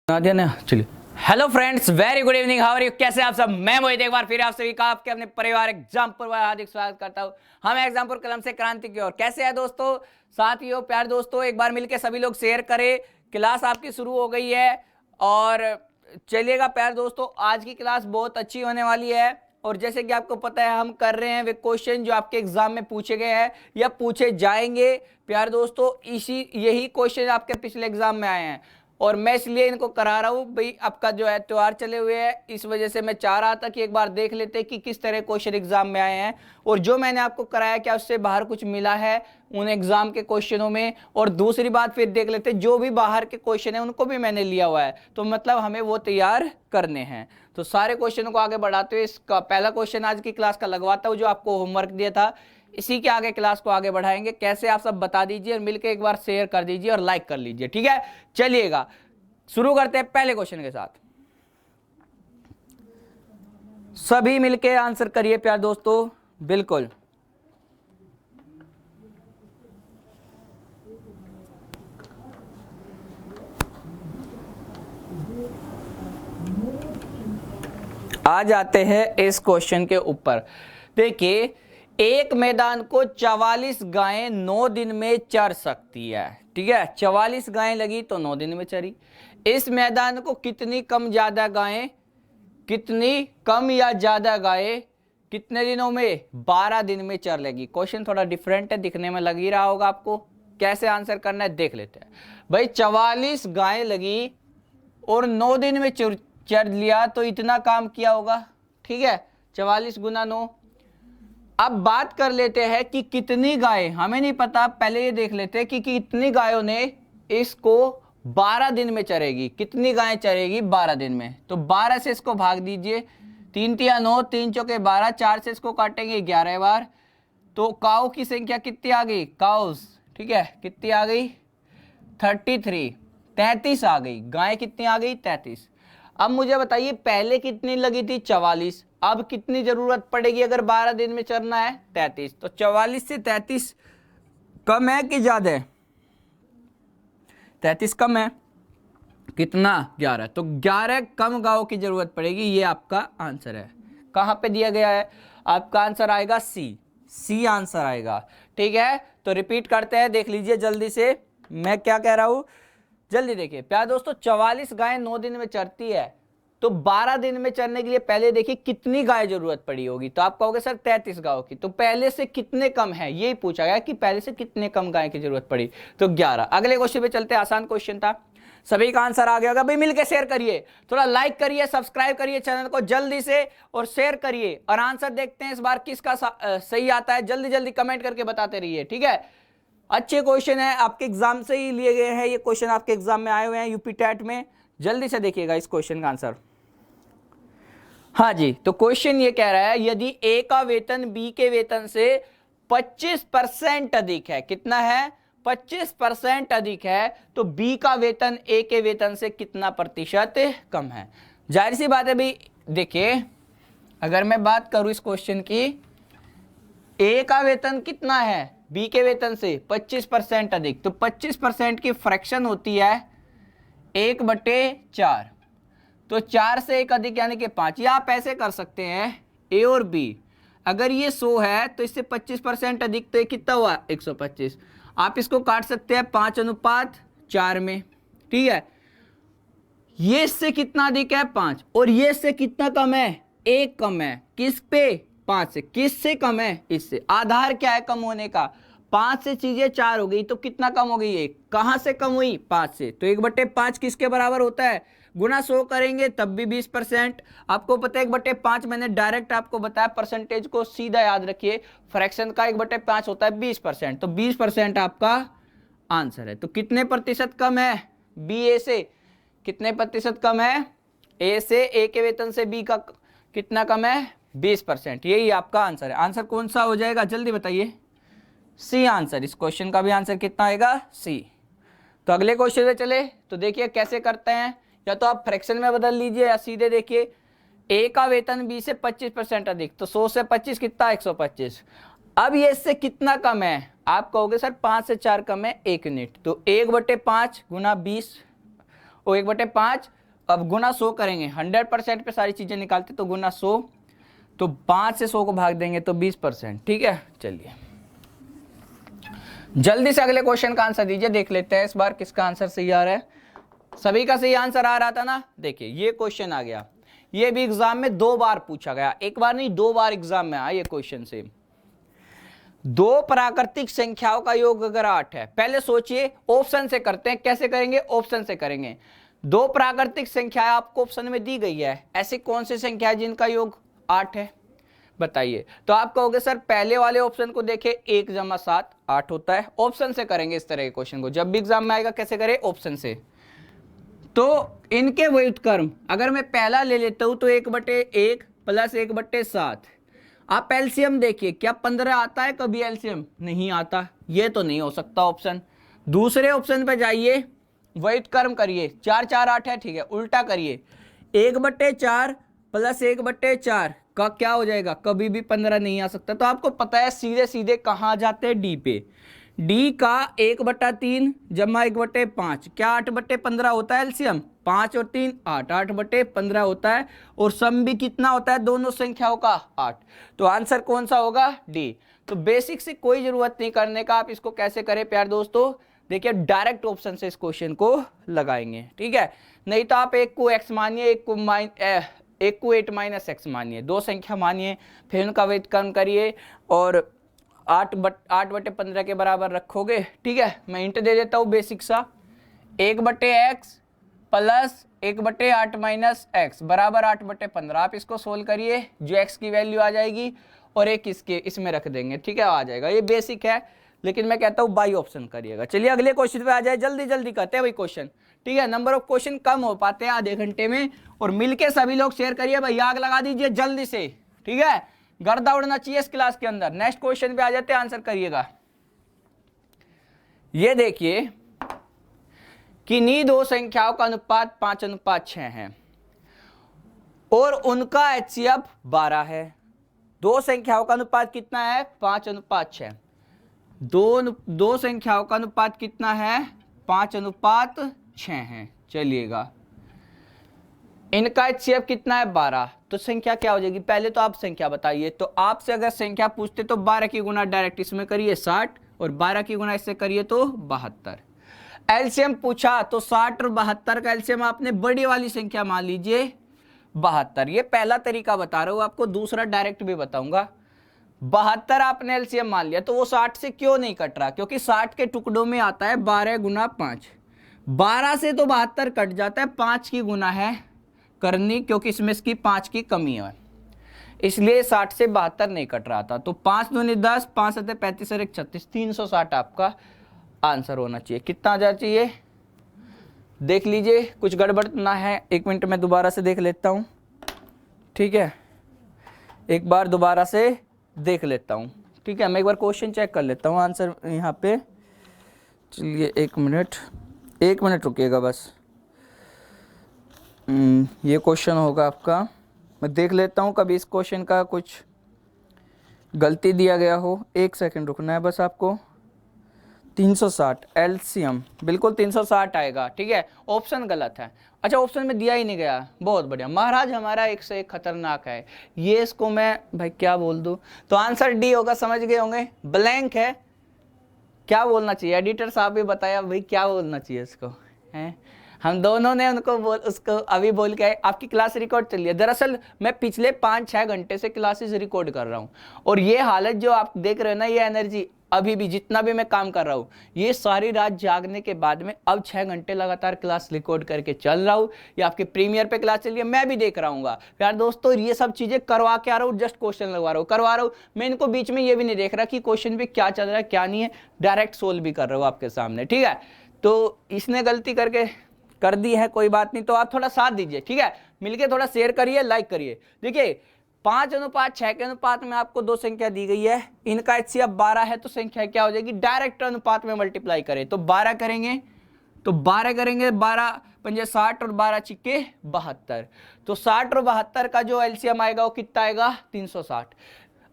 चलिए। Hello friends, very good evening, how are you? कैसे आप सब? मैं मोहित एक बार फिर आप सभी का आपके अपने परिवार एग्जामपुर वाला हार्दिक स्वागत करता हूं। हम एग्जामपुर कलम से क्रांति की ओर। कैसे है दोस्तों, साथियों, प्यार दोस्तों, एक बार मिलके सभी लोग शेयर करें। क्लास आपकी शुरू हो गई है और चलिएगा प्यार दोस्तों, आज की क्लास बहुत अच्छी होने वाली है। और जैसे कि आपको पता है, हम कर रहे हैं वे क्वेश्चन जो आपके एग्जाम में पूछे गए हैं या पूछे जाएंगे। प्यार दोस्तों, यही क्वेश्चन आपके पिछले एग्जाम में आए हैं और मैं इसलिए इनको करा रहा हूँ भाई। आपका जो है त्योहार चले हुए हैं, इस वजह से मैं चाह रहा था कि एक बार देख लेते कि किस तरह क्वेश्चन एग्जाम में आए हैं और जो मैंने आपको कराया क्या उससे बाहर कुछ मिला है उन एग्जाम के क्वेश्चनों में। और दूसरी बात फिर देख लेते जो भी बाहर के क्वेश्चन है उनको भी मैंने लिया हुआ है, तो मतलब हमें वो तैयार करने हैं। तो सारे क्वेश्चनों को आगे बढ़ाते हुए इसका पहला क्वेश्चन आज की क्लास का लगवाता हूँ, जो आपको होमवर्क दिया था। इसी के आगे क्लास को आगे बढ़ाएंगे। कैसे आप सब बता दीजिए और मिलकर एक बार शेयर कर दीजिए और लाइक कर लीजिए, ठीक है? चलिएगा शुरू करते हैं पहले क्वेश्चन के साथ। सभी मिलके आंसर करिए प्यार दोस्तों, बिल्कुल। आ जाते हैं इस क्वेश्चन के ऊपर। देखिए, एक मैदान को 44 गायें 9 दिन में चर सकती है, ठीक है? 44 गायें लगी तो 9 दिन में चरी। इस मैदान को कितनी कम या ज्यादा गायें कितने दिनों में? 12 दिन में चर लेगी। क्वेश्चन थोड़ा डिफरेंट है, दिखने में लग ही रहा होगा आपको। कैसे आंसर करना है देख लेते हैं भाई। 44 गायें लगी और 9 दिन में चर लिया तो इतना काम किया होगा, ठीक है? 44 गुना 9। अब बात कर लेते हैं कि कितनी गायें, हमें नहीं पता, पहले ये देख लेते हैं कि कितनी गायों ने इसको 12 दिन में चरेगी। कितनी गायें चरेगी 12 दिन में? तो 12 से इसको भाग दीजिए, 3 तिया 9, 3 चौके 12, 4 से इसको काटेंगे 11 बार। तो काऊ की संख्या कितनी आ गई? काउस, ठीक है, कितनी आ गई? 33, 33 आ गई। गायें कितनी आ गई? 33। अब मुझे बताइए, पहले कितनी लगी थी? 44। अब कितनी जरूरत पड़ेगी अगर 12 दिन में चरना है? 33। तो 44 से 33 कम है कि ज्यादा है? 33 कम है, कितना? 11। तो 11 कम गायों की जरूरत पड़ेगी, ये आपका आंसर है। कहां पे दिया गया है? आपका आंसर आएगा सी आंसर आएगा, ठीक है? तो रिपीट करते हैं, देख लीजिए जल्दी से मैं क्या कह रहा हूं, जल्दी देखिए प्यार दोस्तों। 44 गायें 9 दिन में चरती है, तो 12 दिन में चरने के लिए पहले देखिए कितनी गाय जरूरत पड़ी होगी। तो आप कहोगे सर 33 गायों की, तो पहले से कितने कम है यही पूछा गया कि पहले से कितने कम गाय की जरूरत पड़ी, तो 11। अगले क्वेश्चन पे चलते हैं, आसान क्वेश्चन था, सभी का आंसर आ गया होगा भाई। मिलकर शेयर करिए, थोड़ा लाइक करिए, सब्सक्राइब करिए चैनल को जल्दी से और शेयर करिए। और आंसर देखते हैं इस बार किसका सही आता है, जल्दी जल्दी कमेंट करके बताते रहिए, ठीक है? अच्छे क्वेश्चन है, आपके एग्जाम से ही लिए गए हैं ये क्वेश्चन, आपके एग्जाम में आए हुए हैं यूपी टेट में। जल्दी से देखिएगा इस क्वेश्चन का आंसर। हाँ जी, तो क्वेश्चन ये कह रहा है, यदि ए का वेतन बी के वेतन से 25% अधिक है, कितना है? 25% अधिक है, तो बी का वेतन ए के वेतन से कितना प्रतिशत कम है? जाहिर सी बात है भाई। देखिए, अगर मैं बात करूं इस क्वेश्चन की, ए का वेतन कितना है बी के वेतन से? 25% अधिक। तो 25% की फ्रैक्शन होती है 1/4। तो 4 से 1 अधिक यानी कि 5। या आप ऐसे कर सकते हैं, ए और बी, अगर ये 100 है तो इससे 25% अधिक, तो ये कितना हुआ? 125। आप इसको काट सकते हैं 5:4 में, ठीक है? ये इससे कितना अधिक है? 5। और ये इससे कितना कम है? 1 कम है। किस पे? 5 से। किस से कम है? इससे। आधार क्या है कम होने का? 5 से चीजें 4 हो गई, तो कितना कम हो गई? 1। कहां से कम हुई? 5 से। तो 1/5 किसके बराबर होता है? गुना 100 करेंगे तब भी 20%। आपको पता है 1/5, मैंने डायरेक्ट आपको बताया, परसेंटेज को सीधा याद रखिए, फ्रैक्शन का 1/5 होता है 20%। तो 20% आपका आंसर है। तो कितने प्रतिशत कम है बी ए से? कितने प्रतिशत कम है? ए से, ए के वेतन से बी का कितना कम है? 20%। यही आपका आंसर है। आंसर कौन सा हो जाएगा जल्दी बताइए? C answer. इस क्वेश्चन का भी आंसर कितना आएगा? सी। तो अगले क्वेश्चन में चले, तो देखिए कैसे करते हैं। या तो आप फ्रैक्शन में बदल लीजिए या सीधे देखिए, ए का वेतन बी से 25% अधिक, तो 100 से 25 कितना? 125। अब ये इससे कितना कम है? आप कहोगे सर 5 से 4 कम है 1 यूनिट। तो 1/5 गुना 20 और 1/5, अब गुना 100 करेंगे, 100% पे सारी चीजें निकालते तो गुना 100, तो 5 से 100 को भाग देंगे तो 20%। ठीक है, चलिए जल्दी से अगले क्वेश्चन का आंसर दीजिए, देख लेते हैं इस बार किसका आंसर सही आ रहा है। सभी का सही आंसर आ रहा था ना। देखिए ये क्वेश्चन आ गया, ये भी एग्जाम में 2 बार पूछा गया, एक बार नहीं 2 बार एग्जाम में आया ये क्वेश्चन से। 2 प्राकृतिक संख्याओं का योग अगर 8 है, पहले सोचिए ऑप्शन से करते हैं, कैसे करेंगे, ऑप्शन से करेंगे। 2 प्राकृतिक संख्याएं आपको ऑप्शन में दी गई है, ऐसी कौन सी संख्या है जिनका योग 8 है, बताइए। तो आप कहोगे सर पहले वाले ऑप्शन को देखे 1 + 7 8 होता है, ऑप्शन से करेंगे इस तरह के क्वेश्चन को, जब भी एग्जाम में आएगा कैसे करें, ऑप्शन से। तो इनके व्युत्क्रम अगर मैं पहला ले लेता हूं तो 1/1 + 1/7, आप एलसीएम देखिए, क्या 15 आता है कभी एलसीएम, नहीं आता, ये तो नहीं हो सकता ऑप्शन। दूसरे ऑप्शन पे जाइए, व्युत्क्रम करिए, 4 4 8 है, ठीक है, उल्टा करिए, 1/4 + 1/4 का क्या हो जाएगा, कभी भी 15 नहीं आ सकता। तो आपको पता है सीधे सीधे कहाँ जाते हैं, डी पे। डी का 1/3 = 1/5 क्या 8/15 होता है एलसीएम, 5 और 3 8, 8/15 होता है, और सम भी कितना होता है दोनों संख्याओं का 8। तो आंसर कौन सा होगा, डी। तो बेसिक से कोई जरूरत नहीं करने का, आप इसको कैसे करें प्यार दोस्तों, देखिए डायरेक्ट ऑप्शन से इस क्वेश्चन को लगाएंगे, ठीक है। नहीं तो आप एक को x मानिए, एक को 8 - x मानिए, 2 संख्या मानिए, फिर उनका व्युत्क्रम करिए और 8/15 के बराबर रखोगे, ठीक है। मैं इंट दे देता हूँ बेसिक सा, 1/x + 1/8 - x बराबर 8/15। आप इसको सोल्व करिए, जो x की वैल्यू आ जाएगी और एक इसमें रख देंगे, ठीक है, आ जाएगा। ये बेसिक है, लेकिन मैं कहता हूँ बाई ऑप्शन करिएगा। चलिए अगले क्वेश्चन पे आ जाए, जल्दी जल्दी करते हैं भाई क्वेश्चन, ठीक है। नंबर ऑफ क्वेश्चन कम हो पाते हैं आधे घंटे में, और मिलके सभी लोग शेयर करिए भाई, आग लगा दीजिए जल्दी से, ठीक है, गर्दा उड़ना चाहिए इस क्लास के अंदर। नेक्स्ट क्वेश्चन पे आ जाते हैं, आंसर करिएगा। ये देखिए किन्हीं 2 संख्याओं का अनुपात 5:6 है और उनका HCF 12 है। 2 संख्याओं का अनुपात कितना है, 5:6। दो संख्याओं का अनुपात कितना है, 5:6 है। चलिएगा इनका HCF कितना है, 12। तो संख्या क्या हो जाएगी, पहले तो आप संख्या बताइए। तो आपसे अगर संख्या पूछते तो 12 की गुना डायरेक्ट इसमें करिए 60, और 12 की गुना इससे करिए तो 72। एलसीएम पूछा तो 60 और 72 का एलसीएम आपने बड़ी वाली संख्या मान लीजिए 72। ये पहला तरीका बता रहा हूं आपको, दूसरा डायरेक्ट भी बताऊंगा। 72 आपने एलसीएम मान लिया तो वो 60 से क्यों नहीं कट रहा, क्योंकि 60 के टुकड़ों में आता है 12 × 5। 12 से तो 72 कट जाता है, 5 की गुना है करनी, क्योंकि इसमें इसकी 5 की कमी है, इसलिए 60 से 72 नहीं कट रहा था। तो 5 दूनी 10, 5 7 35 और 1 36, 360 आपका आंसर होना चाहिए। कितना आ जाना चाहिए, देख लीजिए कुछ गड़बड़ ना है। 1 मिनट में दोबारा से देख लेता हूँ, ठीक है, एक बार दोबारा से देख लेता हूँ, ठीक है। मैं एक बार क्वेश्चन चेक कर लेता हूँ आंसर यहाँ पे। चलिए 1 मिनट रुकिएगा बस। ये क्वेश्चन होगा आपका, मैं देख लेता हूँ कभी इस क्वेश्चन का कुछ गलती दिया गया हो। 1 सेकंड रुकना है बस आपको। 360 एलसीएम बिल्कुल 360 आएगा, ठीक है। ऑप्शन गलत है, अच्छा ऑप्शन में दिया ही नहीं गया, बहुत बढ़िया। महाराज हमारा 1 से 1 खतरनाक है, ये इसको मैं भाई क्या बोल दूं। तो आंसर डी होगा, समझ गए होंगे, ब्लैंक है। क्या बोलना चाहिए, एडिटर साहब भी बताया भाई क्या बोलना चाहिए इसको, है हम दोनों ने उसको अभी बोल के आए। आपकी क्लास रिकॉर्ड चल रही है, दरअसल मैं पिछले 5-6 घंटे से क्लासेस रिकॉर्ड कर रहा हूँ, और ये हालत जो आप देख रहे हो ना, ये एनर्जी अभी भी जितना भी मैं काम कर रहा हूँ, ये सारी रात जागने के बाद में अब 6 घंटे लगातार क्लास रिकॉर्ड करके चल रहा हूँ। ये आपके प्रीमियर पे क्लास चल रही है, मैं भी देख रहा हूँ यार दोस्तों। ये सब चीजें करवा के आ रहा हूँ, जस्ट क्वेश्चन लगवा रहा हूँ, करवा रहा हूँ मैं इनको। बीच में ये भी नहीं देख रहा कि क्वेश्चन पे क्या चल रहा है क्या नहीं है, डायरेक्ट सोल्व भी कर रहा हूँ आपके सामने, ठीक है। तो इसने गलती करके कर दी है, कोई बात नहीं। तो आप थोड़ा साथ दीजिए, ठीक है, मिलके थोड़ा शेयर करिए, लाइक करिए। देखिए 5:6 के अनुपात में आपको 2 संख्या दी गई है, इनका HCF 12 है, तो संख्या क्या हो जाएगी, डायरेक्ट अनुपात में मल्टीप्लाई करें तो 12 करेंगे, तो 12 करेंगे, 12 पंजे 60 और 12 छिक्के 72। तो 60 और 72 का जो एलसीएम आएगा वो कितना आएगा, 360।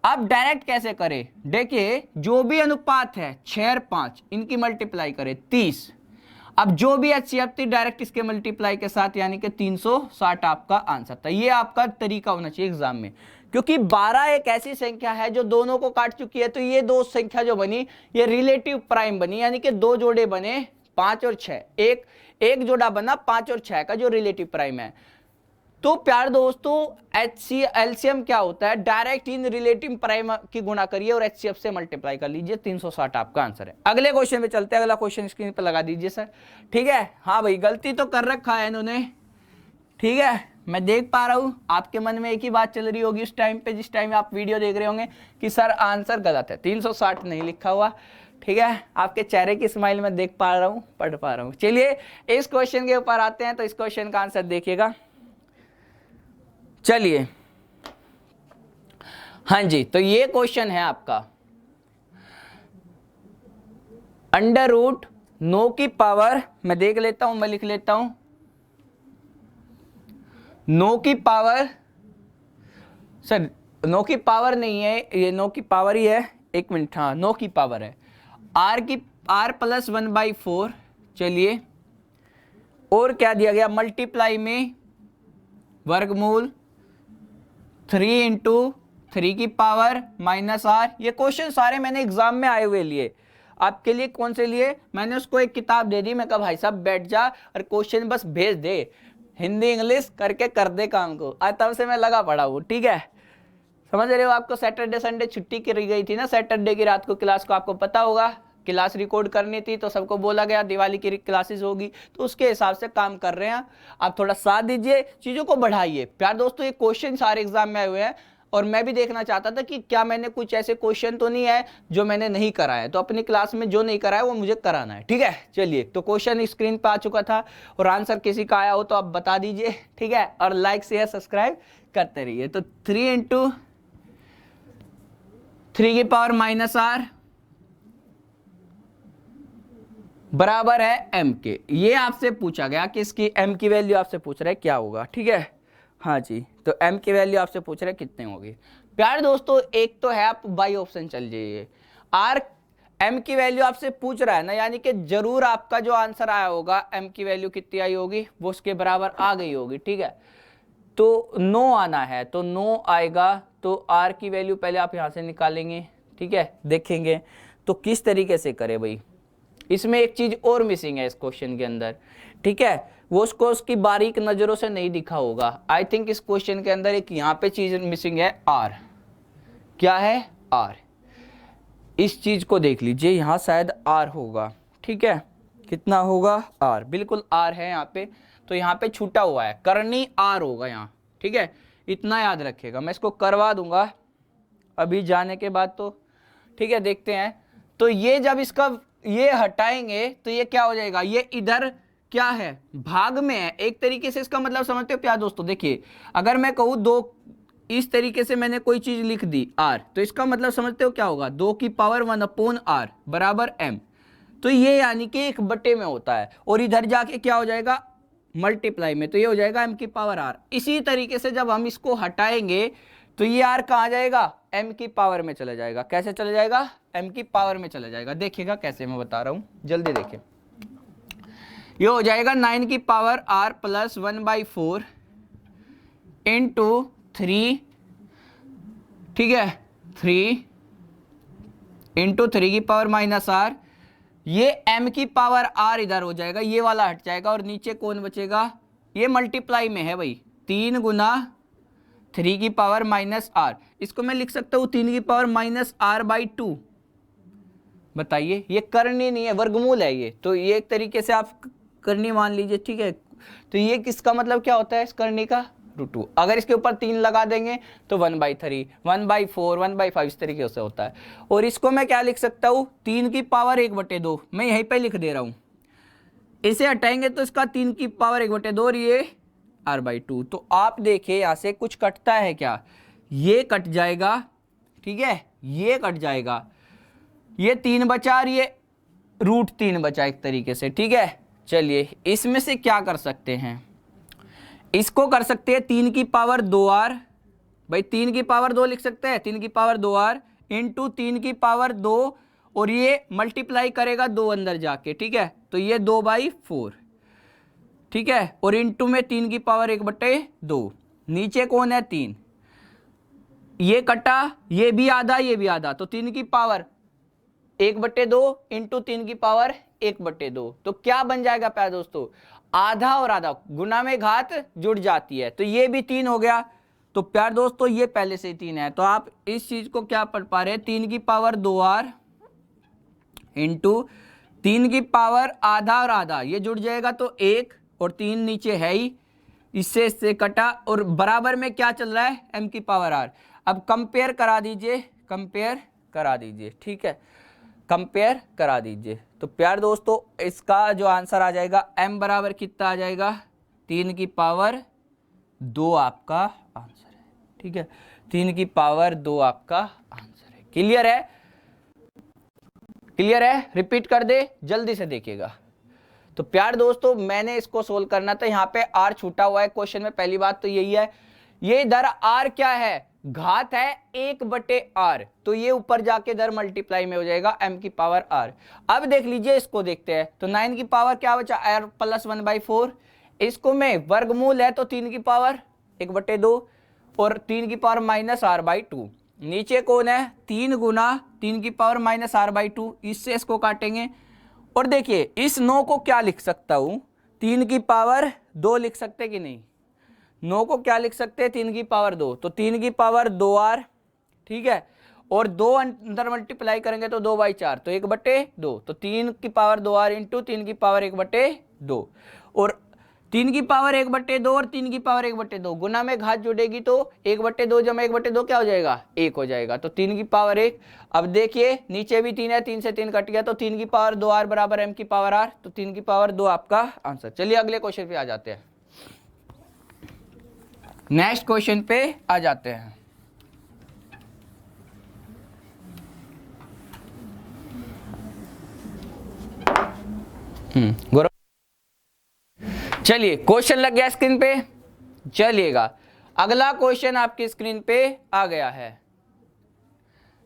अब डायरेक्ट कैसे करें, देखिए जो भी अनुपात है 6 और 5 इनकी मल्टीप्लाई करें 30। अब जो भी HCF थी डायरेक्ट इसके मल्टीप्लाई के साथ, यानी कि 360 आपका आंसर था। ये आपका तरीका होना चाहिए एग्जाम में, क्योंकि 12 एक ऐसी संख्या है जो दोनों को काट चुकी है। तो ये दो संख्या जो बनी ये रिलेटिव प्राइम बनी, यानी कि दो जोड़े बने 5 और 6, एक जोड़ा बना 5 और 6 का जो रिलेटिव प्राइम है। तो प्यार दोस्तों एलसीएम क्या होता है, डायरेक्ट इन रिलेटिव प्राइम की गुणा करिए और HCF से मल्टीप्लाई कर लीजिए, 360 आपका आंसर है। अगले क्वेश्चन पे चलते हैं, अगला क्वेश्चन स्क्रीन पे लगा दीजिए सर। ठीक है, हाँ भाई गलती तो कर रखा है इन्होंने, ठीक है मैं देख पा रहा हूं आपके मन में एक ही बात चल रही होगी उस टाइम पे, जिस टाइम आप वीडियो देख रहे होंगे कि सर आंसर गलत है, 360 नहीं लिखा हुआ। ठीक है, आपके चेहरे की स्माइल में देख पा रहा हूं, पढ़ पा रहा हूं। चलिए इस क्वेश्चन के ऊपर आते हैं, तो इस क्वेश्चन का आंसर देखिएगा। चलिए हाँ जी, तो ये क्वेश्चन है आपका अंडर रूट 9 की पावर, मैं देख लेता हूं, मैं लिख लेता हूं 9 की पावर, सर 9 की पावर नहीं है, ये 9 की पावर ही है, एक मिनट, हाँ 9 की पावर है, r प्लस 1/4। चलिए और क्या दिया गया, मल्टीप्लाई में वर्गमूल 3 इंटू 3 की पावर माइनस r। ये क्वेश्चन सारे मैंने एग्जाम में आए हुए लिए आपके लिए। कौन से लिए, मैंने उसको एक किताब दे दी, मैं कहा भाई साहब बैठ जा और क्वेश्चन बस भेज दे, हिंदी इंग्लिश करके कर दे काम को। आज तब से मैं लगा पड़ा हूँ, ठीक है समझ रहे हो। आपको सैटरडे संडे छुट्टी करी गई थी ना, सैटरडे की रात को क्लास को आपको पता होगा, क्लास रिकॉर्ड करनी थी, तो सबको बोला गया दिवाली की क्लासेस होगी, तो उसके हिसाब से काम कर रहे हैं। आप थोड़ा साथ दीजिए, चीज़ों को बढ़ाइए। प्यार दोस्तों ये क्वेश्चन सारे एग्जाम में आए हुए हैं और मैं भी देखना चाहता था कि क्या मैंने कुछ ऐसे क्वेश्चन तो नहीं है जो मैंने नहीं कराया, तो अपनी क्लास में जो नहीं कराया वो मुझे कराना है, ठीक है। चलिए तो क्वेश्चन स्क्रीन पे आ चुका था और आंसर किसी का आया हो तो आप बता दीजिए, ठीक है, और लाइक शेयर सब्सक्राइब करते रहिए। तो 3 इंटू 3 की पावर माइनस r बराबर है m के। ये आपसे पूछा गया कि इसकी m की वैल्यू आपसे पूछ रहा है क्या होगा, ठीक है। हाँ जी, तो m की वैल्यू आपसे पूछ रहे हैं कितने होगी। प्यार दोस्तों एक तो है, आप बाई ऑप्शन चल जाइए, r m की वैल्यू आपसे पूछ रहा है ना, यानी कि जरूर आपका जो आंसर आया होगा m की वैल्यू कितनी आई होगी, वो उसके बराबर आ गई होगी, ठीक है। तो 9 आना है, तो 9 आएगा, तो r की वैल्यू पहले आप यहां से निकालेंगे, ठीक है। देखेंगे तो किस तरीके से करे भाई, इसमें एक चीज और मिसिंग है इस क्वेश्चन के अंदर, ठीक है, वो उसको उसकी बारीक नजरों से नहीं दिखा होगा। आई थिंक इस क्वेश्चन के अंदर एक यहाँ पे चीज मिसिंग है, r। क्या है, r। इस चीज को देख लीजिए, यहाँ शायद r होगा, ठीक है, कितना होगा, r, बिल्कुल r है यहाँ पे, तो यहाँ पे छूटा हुआ है, करनी r होगा यहाँ, ठीक है, इतना याद रखिएगा। मैं इसको करवा दूंगा अभी जाने के बाद, तो ठीक है देखते हैं। तो ये जब इसका ये हटाएंगे तो ये क्या हो जाएगा, ये इधर क्या है, भाग में है एक तरीके से। इसका मतलब समझते हो प्यार दोस्तों, देखिए अगर मैं कहूँ 2, इस तरीके से मैंने कोई चीज लिख दी r, तो इसका मतलब समझते हो क्या होगा, 2 की पावर 1/r बराबर m। तो ये यानी कि 1/, में होता है, और इधर जाके क्या हो जाएगा, मल्टीप्लाई में, तो ये हो जाएगा m की पावर r। इसी तरीके से जब हम इसको हटाएंगे तो ये r कहाँ जाएगा, m की पावर में चला जाएगा। कैसे चला जाएगा, m की पावर में चला जाएगा। देखिएगा कैसे, मैं बता रहा हूं, जल्दी देखिए। ये हो जाएगा 9 की पावर r प्लस 1/4 इंटू 3, ठीक है, 3 इंटू 3 की पावर माइनस r। ये m की पावर r इधर हो जाएगा, ये वाला हट जाएगा, और नीचे कौन बचेगा, ये मल्टीप्लाई में है भाई, 3 गुना 3 की पावर माइनस r। इसको मैं लिख सकता हूँ 3 की पावर माइनस r/2। बताइए, ये करनी नहीं है, वर्गमूल है ये, तो ये एक तरीके से आप करनी मान लीजिए, ठीक है। तो ये किसका मतलब क्या होता है, इस करनी का √2। अगर इसके ऊपर 3 लगा देंगे तो 1/3, 1/4, 1/5 इस तरीके से होता है। और इसको मैं क्या लिख सकता हूँ, 3 की पावर 1/2, मैं यहीं पे लिख दे रहा हूँ। इसे हटाएंगे तो इसका 3 की पावर 1/2 और ये r/2। तो आप देखिए यहाँ से कुछ कटता है क्या, ये कट जाएगा, ठीक है, ये कट जाएगा, ये 3 बचा और ये √3 बचा एक तरीके से, ठीक है। चलिए इसमें से क्या कर सकते हैं, इसको कर सकते हैं 3 की पावर 2r, भाई 3 की पावर 2 लिख सकते हैं, 3 की पावर 2r इंटू 3 की पावर 2, और ये मल्टीप्लाई करेगा 2 अंदर जाके, ठीक है, तो ये 2/4, ठीक है, और इंटू में 3 की पावर 1/2, नीचे कौन है 3, ये कटा, ये भी आधा ये भी आधा, तो 3 की पावर 1/2 इंटू 3 की पावर 1/2, तो क्या बन जाएगा प्यारे दोस्तों, आधा और आधा गुना में घात जुड़ जाती है, तो ये भी 3 हो गया। तो प्यारे दोस्तों ये पहले से ही 3 है, तो आप इस चीज को क्या पढ़ पा रहे हैं, 3 की पावर 2r इंटू 3 की पावर आधा और आधा, ये जुड़ जाएगा तो 1 और 3 नीचे है ही, इससे कटा, और बराबर में क्या चल रहा है, m की पावर r। अब कंपेयर करा दीजिए, कंपेयर करा दीजिए, ठीक है, कंपेयर करा दीजिए। तो प्यार दोस्तों इसका जो आंसर आ जाएगा m बराबर कितना आ जाएगा, 3 की पावर 2 आपका आंसर है, ठीक है, 3 की पावर 2 आपका आंसर है। क्लियर है, क्लियर है, रिपीट कर दे, जल्दी से देखिएगा। तो प्यार दोस्तों मैंने इसको सोल्व करना था, यहाँ पे r छूटा हुआ है क्वेश्चन में, पहली बात तो यही है, ये इधर r क्या है, घात है 1/r, तो ये ऊपर जाके इधर मल्टीप्लाई में हो जाएगा m की पावर r। अब देख लीजिए इसको देखते हैं, तो 9 की पावर क्या बचा, r + 1/4, इसको में वर्गमूल है तो 3 की पावर 1/2 और 3 की पावर -r/2, नीचे कौन है 3 गुना 3 की पावर -r/2, इससे इसको काटेंगे, और देखिए इस 9 को क्या लिख सकता हूं, 3 की पावर 2 लिख सकते कि नहीं, 9 को क्या लिख सकते हैं, 3 की पावर 2, तो 3 की पावर 2r, ठीक है, और 2 अंदर मल्टीप्लाई करेंगे तो 2/4, तो 1/2, तो 3 की पावर 2r इंटू 3 की पावर 1/2, और 3 की पावर 1/2 और 3 की पावर 1/2 गुना में घात जुड़ेगी तो 1/2 जमा 1/2 क्या हो जाएगा, 1 हो जाएगा, तो 3 की पावर 1। अब देखिए नीचे भी 3 है, 3 से 3 कट गया, तो 3 की पावर 2r बराबर m की पावर r, तो 3 की पावर 2 आपका आंसर। चलिए अगले क्वेश्चन पे आ जाते हैं, नेक्स्ट क्वेश्चन पे आ जाते हैं। गौरव चलिए क्वेश्चन लग गया स्क्रीन पे, चलिएगा अगला क्वेश्चन आपकी स्क्रीन पे आ गया है,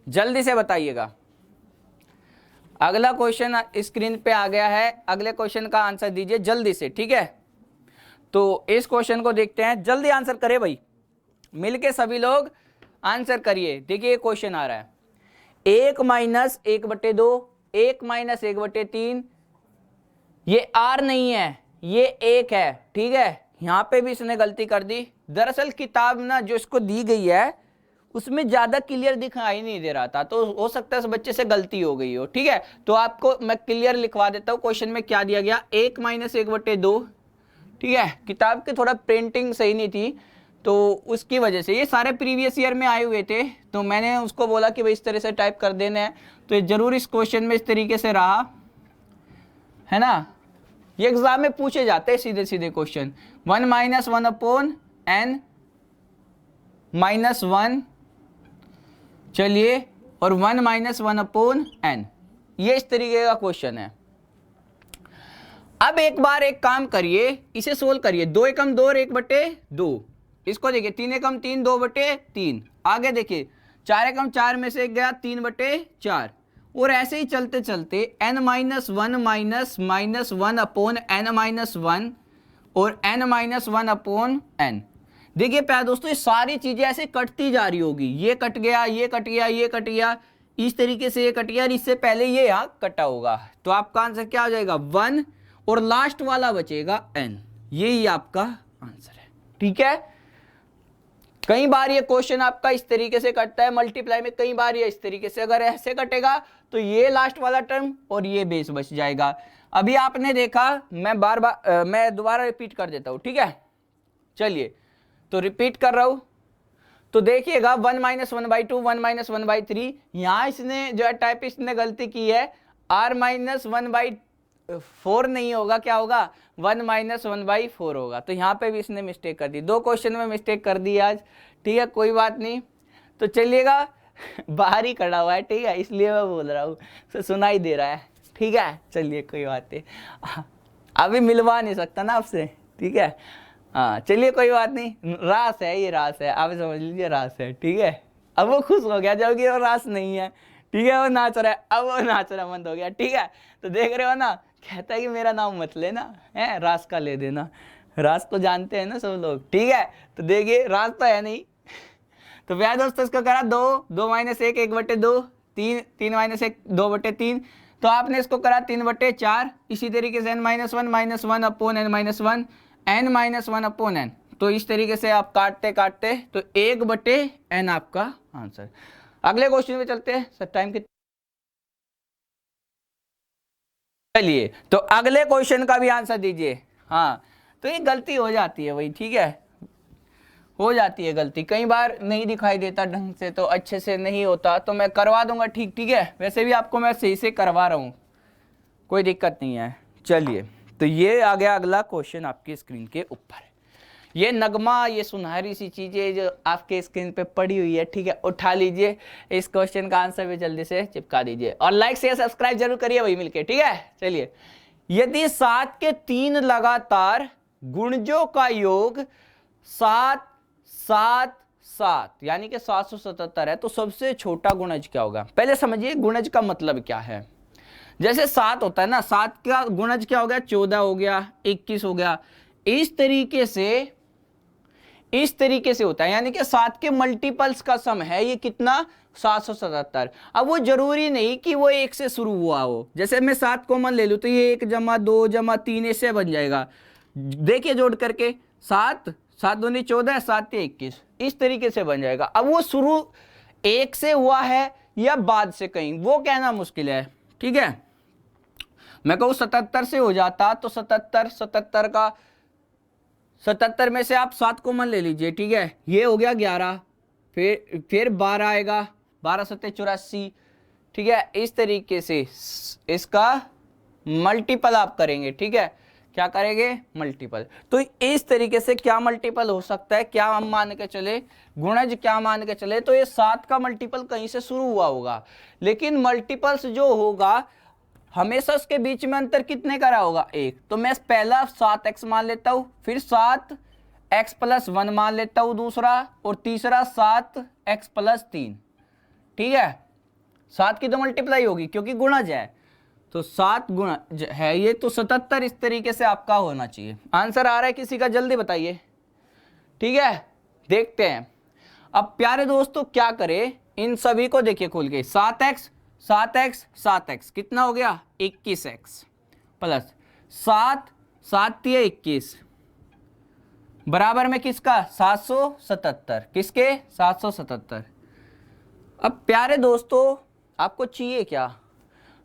जल्दी से बताइएगा, अगला क्वेश्चन स्क्रीन पे आ गया है, अगले क्वेश्चन का आंसर दीजिए जल्दी से, ठीक है। तो इस क्वेश्चन को देखते हैं, जल्दी आंसर करें भाई, मिलके सभी लोग आंसर करिए। देखिए क्वेश्चन आ रहा है 1 - 1/2, 1 - 1/3, ये r नहीं है ये 1 है, ठीक है, यहां पे भी इसने गलती कर दी, दरअसल किताब ना जो इसको दी गई है उसमें ज्यादा क्लियर दिखाई नहीं दे रहा था, तो हो सकता है उस बच्चे से गलती हो गई हो, ठीक है, तो आपको मैं क्लियर लिखवा देता हूं, क्वेश्चन में क्या दिया गया, 1 - 1/2, ठीक है, किताब की थोड़ा प्रिंटिंग सही नहीं थी तो उसकी वजह से, ये सारे प्रीवियस ईयर में आए हुए थे, तो मैंने उसको बोला कि भाई इस तरह से टाइप कर देना है, तो ये जरूर इस क्वेश्चन में इस तरीके से रहा है ना, ये एग्जाम में पूछे जाते हैं सीधे सीधे क्वेश्चन, 1 - 1/n -1, चलिए, और 1 - 1/n, ये इस तरीके का क्वेश्चन है। अब एक बार एक काम करिए, इसे सोल्व करिए, 2 एकम 2 और 1/2, इसको देखिए 3 एकम 3 2/3, आगे देखिए 4 एकम 4 में से गया 3/4, और ऐसे ही चलते चलते n - 1 -1/n-1 और n - 1/n। देखिए प्यारे दोस्तों ये सारी चीजें ऐसे कटती जा रही होगी, ये कट गया ये कट गया ये कट गया, इस तरीके से ये कट गया, और इससे पहले ये यहाँ कटा होगा, तो आपका आंसर क्या हो जाएगा 1, और लास्ट वाला बचेगा n, यही आपका आंसर है, ठीक है। कई बार ये क्वेश्चन आपका इस तरीके से कटता है मल्टीप्लाई में, कई बार ये इस तरीके से, अगर ऐसे कटेगा तो ये लास्ट वाला टर्म और ये बेस बच जाएगा। अभी आपने देखा, मैं दोबारा रिपीट कर देता हूं, ठीक है, चलिए तो रिपीट कर रहा हूं, तो देखिएगा 1 - 1/2, 1 - 1/3, यहां इसने जो है टाइपिस्ट ने गलती की है, r - 1/4 नहीं होगा, क्या होगा 1 - 1/4 होगा, तो यहाँ पे भी इसने मिस्टेक कर दी, 2 क्वेश्चन में मिस्टेक कर दी आज, ठीक है, कोई बात नहीं, तो चलिएगा बाहर ही खड़ा हुआ है, ठीक है, इसलिए मैं बोल रहा हूँ, तो सुनाई दे रहा है, ठीक है, चलिए कोई बात नहीं, अभी मिलवा नहीं सकता ना आपसे, ठीक है, हाँ चलिए कोई बात नहीं, रास है, ये रास है, आप समझ लीजिए रास है, ठीक है, अब वो खुश हो गया जबकि वो रास नहीं है, ठीक है, वो नाच रहा है, अब वो नाच रहा बंद हो गया। ठीक है, तो देख रहे हो ना, कहता है कि मेरा नाम मत लेना है, रास का ले देना। रास तो जानते हैं ना सब लोग। ठीक है, तो देखिए रास तो है नहीं। तो प्यारे दोस्तों इसको करा 2, 2 माइनस 1, 1/2, 3, 3 माइनस 1, 2/3। तो आपने इसको करा 3/4। इसी तरीके से n-1 -1 upon n -1 n -1 upon n। तो इस तरीके से आप काटते काटते तो 1/n आपका आंसर। अगले क्वेश्चन में चलते हैं। सर टाइम कितना? चलिए, तो अगले क्वेश्चन का भी आंसर दीजिए। हाँ, तो ये गलती हो जाती है भाई, ठीक है, हो जाती है गलती, कई बार नहीं दिखाई देता ढंग से, तो अच्छे से नहीं होता, तो मैं करवा दूंगा। ठीक ठीक है, वैसे भी आपको मैं सही से करवा रहा हूँ, कोई दिक्कत नहीं है। चलिए, तो ये आ गया अगला क्वेश्चन आपकी स्क्रीन के ऊपर। ये नगमा, ये सुनहरी सी चीजें जो आपके स्क्रीन पे पड़ी हुई है, ठीक है, उठा लीजिए, इस क्वेश्चन का आंसर भी जल्दी से चिपका दीजिए और लाइक शेयर सब्सक्राइब जरूर करिए भाई मिलके। ठीक है, चलिए, यदि 7 के 3 लगातार गुणजों का योग 7 7 7 यानी कि 777 है, तो सबसे छोटा गुणज क्या होगा? पहले समझिए गुणज का मतलब क्या है। जैसे 7 होता है ना, 7 का गुणज क्या हो गया? 14 हो गया, 21 हो गया। इस तरीके से होता है, यानी कि 7 के मल्टीपल्स का सम है ये कितना? 777। अब वो जरूरी नहीं कि वो 1 से शुरू हुआ हो। जैसे मैं 7 कॉमन ले लूं तो ये 1 + 2 + 3 ऐसे बन जाएगा। देखिए जोड़ करके 7 7 दूनी 14, 7 21, इस तरीके से बन जाएगा। अब वो शुरू 1 से हुआ है या बाद से कहीं, वो कहना मुश्किल है। ठीक है, मैं कहूँ 77 से हो जाता तो 77 में से आप 7 कॉमन ले लीजिए। ठीक है, ये हो गया 11, फिर 12 आएगा, 12 7 84। ठीक है, इस तरीके से इसका मल्टीपल आप करेंगे। ठीक है, क्या करेंगे? मल्टीपल। तो इस तरीके से क्या मल्टीपल हो सकता है, क्या हम मान के चले, गुणज क्या मान के चले, तो ये 7 का मल्टीपल कहीं से शुरू हुआ होगा। लेकिन मल्टीपल्स जो होगा हमेशा उसके बीच में अंतर कितने का रहा होगा? 1। तो मैं पहला 7x मान लेता हूं, फिर 7x + 1 मान लेता हूं दूसरा, और तीसरा 7x + 3। ठीक है, 7 की तो मल्टीप्लाई होगी क्योंकि गुणज है, तो 7 गुणज है ये, तो 77 इस तरीके से आपका होना चाहिए। आंसर आ रहा है किसी का? जल्दी बताइए। ठीक है, देखते हैं। अब प्यारे दोस्तों क्या करें, इन सभी को देखिए खोल के, 7x 7x कितना हो गया? 21x प्लस 7 7 × 21 बराबर में किसका? 777। किसके? 777। अब प्यारे दोस्तों आपको चाहिए क्या?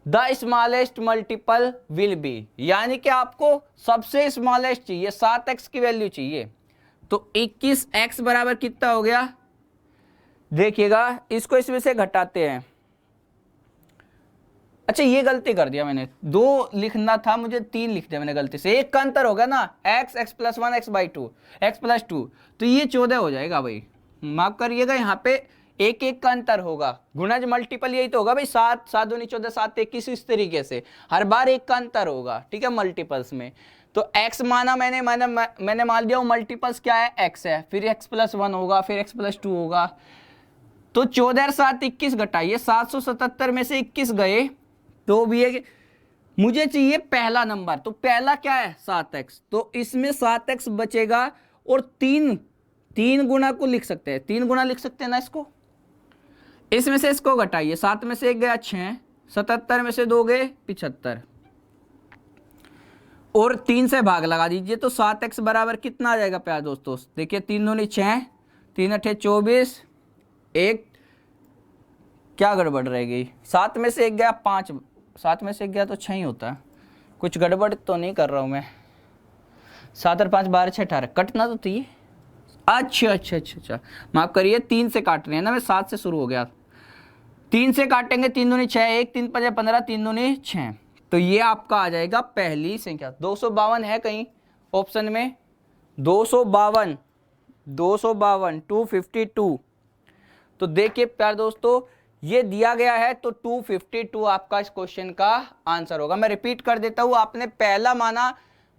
The smallest multiple will be, यानी कि आपको सबसे स्मॉलेस्ट चाहिए, 7x की वैल्यू चाहिए। तो 21x बराबर कितना हो गया? देखिएगा, इसको इसमें से घटाते हैं। अच्छा, ये गलती कर दिया मैंने, 2 लिखना था मुझे, 3 लिख दिया मैंने गलती से। एक का अंतर होगा ना, x + 1 x/2 x + 2, तो ये 14 हो जाएगा भाई, माफ करिएगा, यहाँ पे एक का अंतर होगा। गुणज मल्टीपल यही तो होगा भाई, 7 7 दूनी 14, 7 21, इस तरीके से हर बार एक का अंतर होगा। ठीक है, मल्टीपल्स में तो x माना मैंने मान लिया मल्टीपल्स क्या है? x है, फिर x + 1 होगा, फिर x + 2 होगा। तो 14 और 7 21 घटाइए, 777 में से 21 गए, तो भी एक मुझे चाहिए पहला नंबर, तो पहला क्या है? 7x, तो इसमें 7x बचेगा, और 3 गुना को लिख सकते हैं, 3 गुना लिख सकते हैं ना इसको। इसमें से इसको घटाइए, 7 में से 1 गया 6, 77 में से 2 गए 75, और 3 से भाग लगा दीजिए, तो 7x बराबर कितना आ जाएगा प्यारे दोस्तों? देखिए 3 दूनी 6, 3 8 24, 1 क्या गड़बड़ रह गई? 7 में से 1 गया 5, 7 में से 1 गया तो 6 ही होता है, कुछ गड़बड़ तो नहीं कर रहा हूँ मैं। 7 और 5 12 6 18, कटना तो थी। अच्छा, माफ करिए, 3 से काट रहे हैं ना, मैं 7 से शुरू हो गया। 3 से काटेंगे, 3 दूनी 6, 1 3 5 15, 3 दूनी 6, तो ये आपका आ जाएगा पहली संख्या। 252 है कहीं ऑप्शन में? 252 252। तो देखिए प्यारे दोस्तों, ये दिया गया है, तो 252 आपका इस क्वेश्चन का आंसर होगा। मैं रिपीट कर देता हूं, आपने पहला माना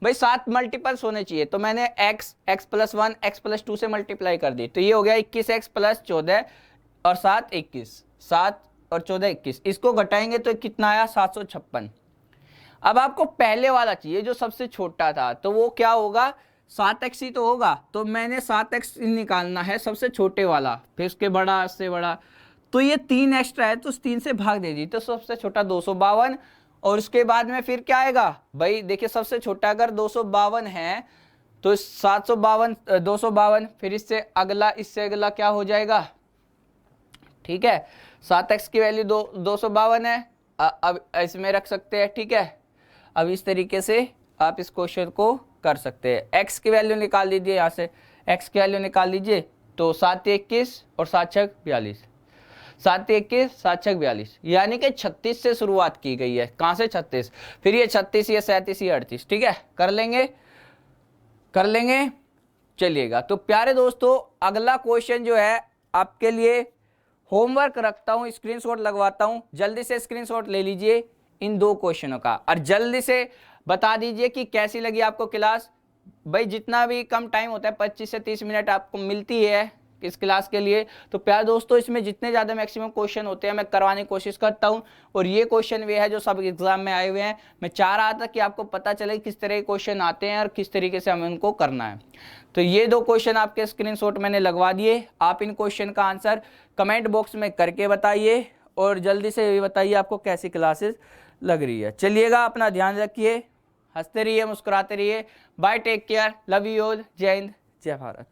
भाई 7 मल्टीपल्स होने चाहिए, तो मैंने x + 1 x + 2 से मल्टीप्लाई कर दी, तो ये हो गया 21x + 14 और 7 21, 7 और 14 21, इसको घटाएंगे तो कितना आया 756। अब आपको पहले वाला चाहिए जो सबसे छोटा था, तो वो क्या होगा 7x ही तो होगा, तो मैंने 7x निकालना है सबसे छोटे वाला, फिर उसके बड़ा, उससे बड़ा, तो ये 3 एक्स्ट्रा है तो उस 3 से भाग दीजिए, तो सबसे छोटा 252, और उसके बाद में फिर क्या आएगा भाई, देखिए सबसे छोटा अगर 252 है तो 752 252, फिर इससे अगला क्या हो जाएगा, ठीक है, 7x की वैल्यू 252 है, अब इसमें रख सकते हैं, ठीक है। अब इस तरीके से आप इस क्वेश्चन को कर सकते हैं। x की वैल्यू निकाल लीजिए, यहाँ से x की वैल्यू निकाल लीजिए, तो 7 21 और 7 6 42, 7 21 7 6 42, यानी कि 36 से शुरुआत की गई है। कहाँ से 36, फिर ये 36, ये 37, ये 38, ठीक है, कर लेंगे चलिएगा। तो प्यारे दोस्तों अगला क्वेश्चन जो है आपके लिए होमवर्क रखता हूं, स्क्रीनशॉट लगवाता हूं, जल्दी से स्क्रीनशॉट ले लीजिए इन 2 क्वेश्चनों का, और जल्दी से बता दीजिए कि कैसी लगी आपको क्लास। भाई जितना भी कम टाइम होता है 25 से 30 मिनट आपको मिलती है इस क्लास के लिए, तो प्यारे दोस्तों इसमें जितने ज़्यादा मैक्सिमम क्वेश्चन होते हैं मैं करवाने की कोशिश करता हूं, और ये क्वेश्चन वे है जो सब एग्जाम में आए हुए हैं। मैं चाह रहा था कि आपको पता चले किस तरह के क्वेश्चन आते हैं और किस तरीके से हमें उनको करना है। तो ये 2 क्वेश्चन आपके स्क्रीनशॉट मैंने लगवा दिए, आप इन क्वेश्चन का आंसर कमेंट बॉक्स में करके बताइए, और जल्दी से ये बताइए आपको कैसी क्लासेस लग रही है। चलिएगा, अपना ध्यान रखिए, हंसते रहिए, मुस्कुराते रहिए, bye, take care, love you all, जय हिंद, जय भारत।